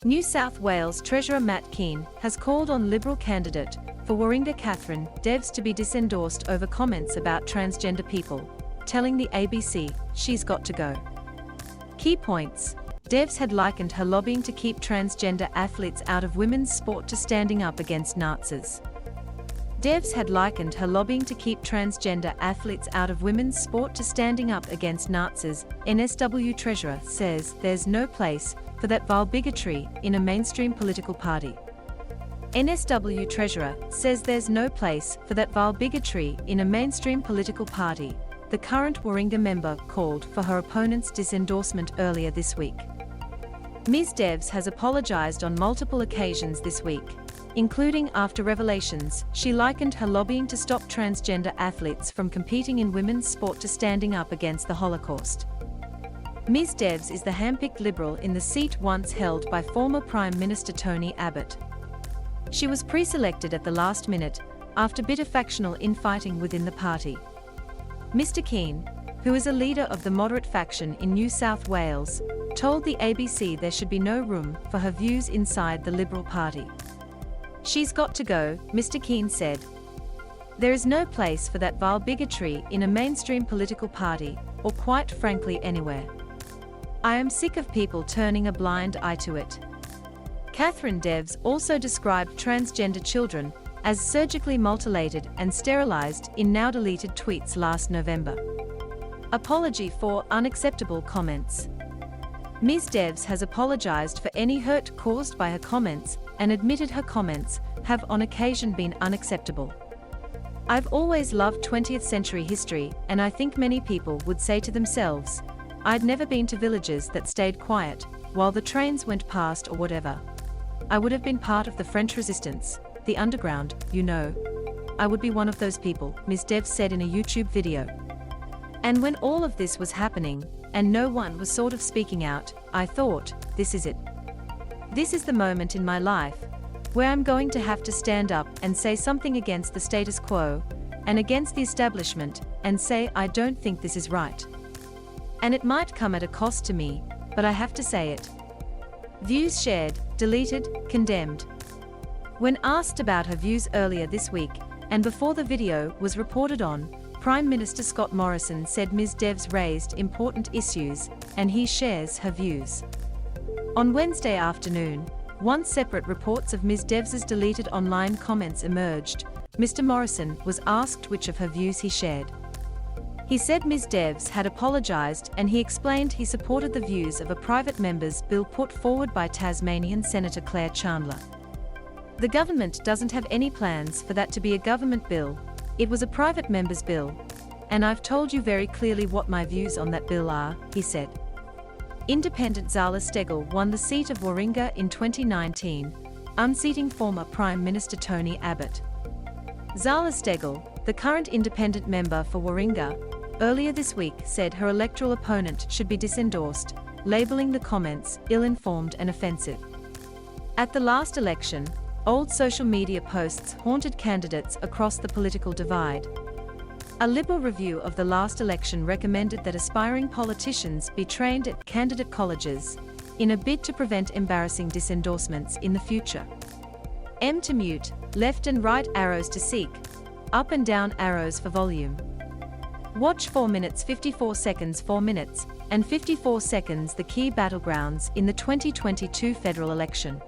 New South Wales Treasurer Matt Kean has called on Liberal candidate for Warringah Catherine Devs to be disendorsed over comments about transgender people, telling the ABC she's got to go. Key points. Devs had likened her lobbying to keep transgender athletes out of women's sport to standing up against Nazis. Devs had likened her lobbying to keep transgender athletes out of women's sport to standing up against Nazis. NSW Treasurer says there's no place for that vile bigotry in a mainstream political party. NSW Treasurer says there's no place for that vile bigotry in a mainstream political party. The current Warringah member called for her opponent's disendorsement earlier this week. Ms. Devs has apologised on multiple occasions this week, including after revelations she likened her lobbying to stop transgender athletes from competing in women's sport to standing up against the Holocaust. Ms. Devs is the handpicked Liberal in the seat once held by former Prime Minister Tony Abbott. She was pre-selected at the last minute, after bitter factional infighting within the party. Mr. Kean, who is a leader of the moderate faction in New South Wales, told the ABC there should be no room for her views inside the Liberal Party. She's got to go, Mr. Kean said. There is no place for that vile bigotry in a mainstream political party, or quite frankly anywhere. I am sick of people turning a blind eye to it. Catherine Devs also described transgender children as surgically mutilated and sterilised in now-deleted tweets last November. Apology for unacceptable comments. Ms. Devs has apologised for any hurt caused by her comments and admitted her comments have on occasion been unacceptable. I've always loved 20th century history, and I think many people would say to themselves, I'd never been to villages that stayed quiet while the trains went past or whatever. I would have been part of the French resistance, the underground, you know. I would be one of those people, Ms. Devs said in a YouTube video. And when all of this was happening, and no one was sort of speaking out, I thought, this is it. This is the moment in my life where I'm going to have to stand up and say something against the status quo, and against the establishment, and say I don't think this is right. And it might come at a cost to me, but I have to say it. Views shared, deleted, condemned. When asked about her views earlier this week, and before the video was reported on, Prime Minister Scott Morrison said Ms. Devs raised important issues, and he shares her views. On Wednesday afternoon, once separate reports of Ms. Devs's deleted online comments emerged, Mr. Morrison was asked which of her views he shared. He said Ms. Devs had apologised, and he explained he supported the views of a private member's bill put forward by Tasmanian Senator Claire Chandler. The government doesn't have any plans for that to be a government bill. It was a private member's bill, and I've told you very clearly what my views on that bill are, he said. Independent Zala Steggall won the seat of Warringah in 2019, unseating former Prime Minister Tony Abbott. Zala Steggall, the current independent member for Warringah, earlier this week said her electoral opponent should be disendorsed, labelling the comments ill-informed and offensive. At the last election, old social media posts haunted candidates across the political divide. A Liberal review of the last election recommended that aspiring politicians be trained at candidate colleges, in a bid to prevent embarrassing disendorsements in the future. M to mute, left and right arrows to seek, up and down arrows for volume. Watch 4 minutes 54 seconds 4 minutes, and 54 seconds the key battlegrounds in the 2022 federal election.